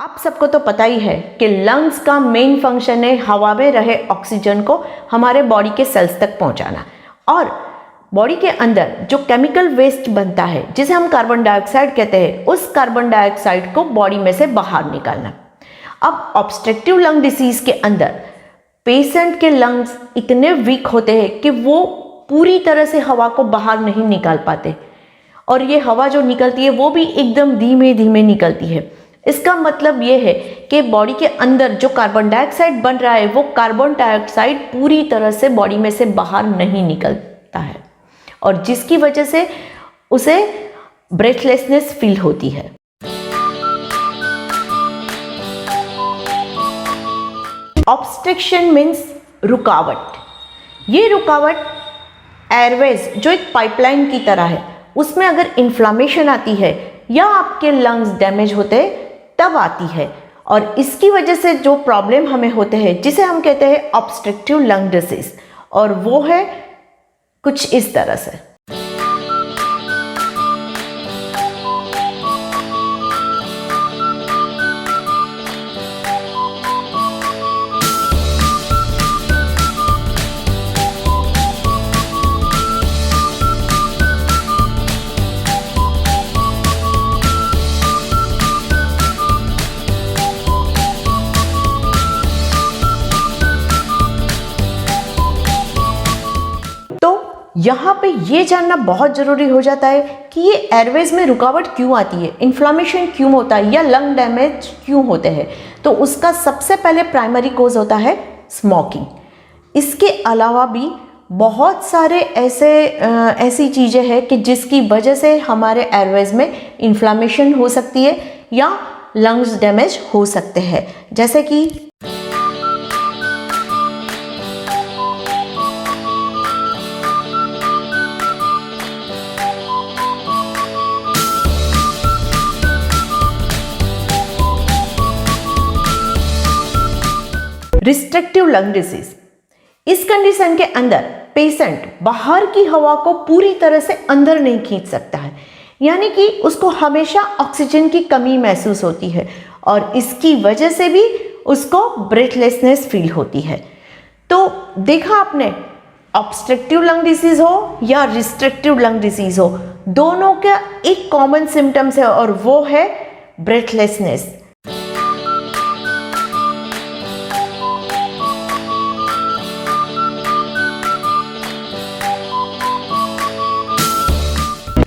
आप सबको तो पता ही है कि लंग्स का मेन फंक्शन है हवा में रहे ऑक्सीजन को हमारे बॉडी के सेल्स तक पहुंचाना, और बॉडी के अंदर जो केमिकल वेस्ट बनता है जिसे हम कार्बन डाइऑक्साइड कहते हैं, उस कार्बन डाइऑक्साइड को बॉडी में से बाहर निकालना। अब ऑब्स्ट्रक्टिव लंग डिसीज के अंदर पेशेंट के लंग्स इतने वीक होते हैं कि वो पूरी तरह से हवा को बाहर नहीं निकाल पाते, और ये हवा जो निकलती है वो भी एकदम धीमे धीमे निकलती है। इसका मतलब ये है कि बॉडी के अंदर जो कार्बन डाइऑक्साइड बन रहा है वो कार्बन डाइऑक्साइड पूरी तरह से बॉडी में से बाहर नहीं निकलता है, और जिसकी वजह से उसे ब्रेथलेसनेस फील होती है। ऑब्स्ट्रक्शन मीन्स रुकावट। ये रुकावट एयरवेज जो एक पाइपलाइन की तरह है, उसमें अगर इन्फ्लामेशन आती है या आपके लंग्स डैमेज होते हैं तब आती है, और इसकी वजह से जो प्रॉब्लम हमें होते हैं जिसे हम कहते हैं ऑब्स्ट्रक्टिव लंग डिसीज, और वो है कुछ इस तरह से। यहाँ पे ये जानना बहुत ज़रूरी हो जाता है कि ये एयरवेज में रुकावट क्यों आती है, इन्फ्लामेशन क्यों होता है या लंग डैमेज क्यों होते हैं। तो उसका सबसे पहले प्राइमरी कोज होता है स्मोकिंग। इसके अलावा भी बहुत सारे ऐसी चीज़ें हैं कि जिसकी वजह से हमारे एयरवेज में इन्फ्लामेशन हो सकती है या लंग्स डैमेज हो सकते हैं, जैसे कि रिस्ट्रिक्टिव लंग डिसीज। इस कंडीशन के अंदर पेशेंट बाहर की हवा को पूरी तरह से अंदर नहीं खींच सकता है, यानी कि उसको हमेशा ऑक्सीजन की कमी महसूस होती है, और इसकी वजह से भी उसको ब्रेथलेसनेस फील होती है। तो देखा आपने, ऑब्स्ट्रक्टिव लंग डिसीज हो या रिस्ट्रिक्टिव लंग डिसीज हो, दोनों का एक कॉमन सिम्टम्स है, और वो है ब्रेथलेसनेस।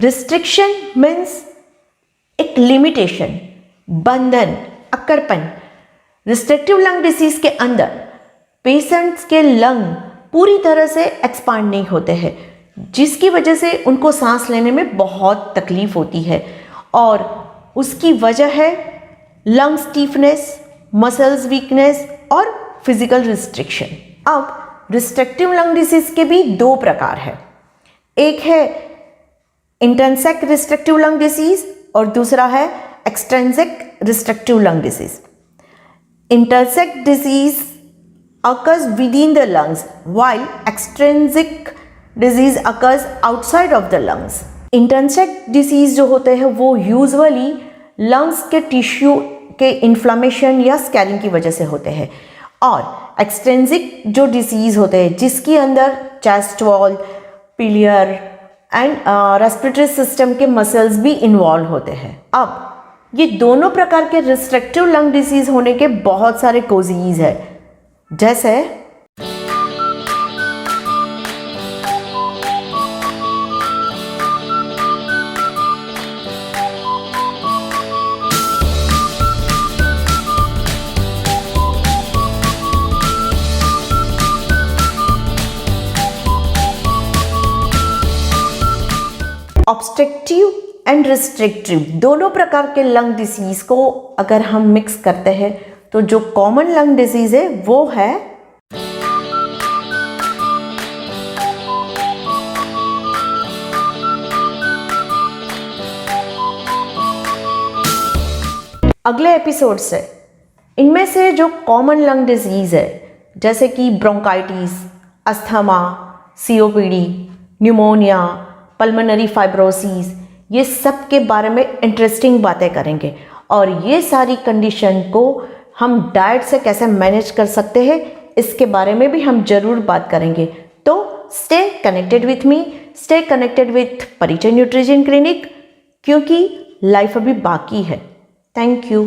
रिस्ट्रिक्शन मीन्स एक लिमिटेशन, बंधन, अकड़पन। रिस्ट्रिक्टिव लंग डिसीज के अंदर पेशेंट्स के लंग पूरी तरह से एक्सपांड नहीं होते हैं, जिसकी वजह से उनको सांस लेने में बहुत तकलीफ होती है, और उसकी वजह है लंग स्टीफनेस, मसल्स वीकनेस और फिजिकल रिस्ट्रिक्शन। अब रिस्ट्रिक्टिव लंग डिसीज के भी दो प्रकार है, एक है इंट्रिंसिक रिस्ट्रिक्टिव लंग डिसीज और दूसरा है extrinsic restrictive lung disease. Intrinsic disease occurs within the lungs while extrinsic disease occurs outside of the lungs. Intrinsic disease जो होते हैं वो यूजुअली लंग्स के टिश्यू के इन्फ्लामेशन या स्कैरिंग की वजह से होते हैं, और एक्सट्रिंसिक जो डिसीज होते हैं जिसके अंदर chest wall, pleura and respiratory system के मसल्स भी इन्वॉल्व होते हैं। अब ये दोनों प्रकार के रिस्ट्रिक्टिव लंग डिसीज होने के बहुत सारे कोजीज है, जैसे ऑब्स्ट्रक्टिव एंड रिस्ट्रिक्टिव दोनों प्रकार के लंग डिसीज को अगर हम मिक्स करते हैं तो जो कॉमन लंग डिसीज है वो है अगले एपिसोड से इनमें से जो कॉमन लंग डिजीज है जैसे कि bronchitis, asthma, COPD, pneumonia, pulmonary fibrosis, ये सब के बारे में इंटरेस्टिंग बातें करेंगे और ये सारी कंडीशन को हम डाइट से कैसे मैनेज कर सकते हैं इसके बारे में भी हम ज़रूर बात करेंगे। तो stay connected with me, stay connected with परिचय न्यूट्रिशन क्लिनिक, क्योंकि लाइफ अभी बाकी है। Thank you.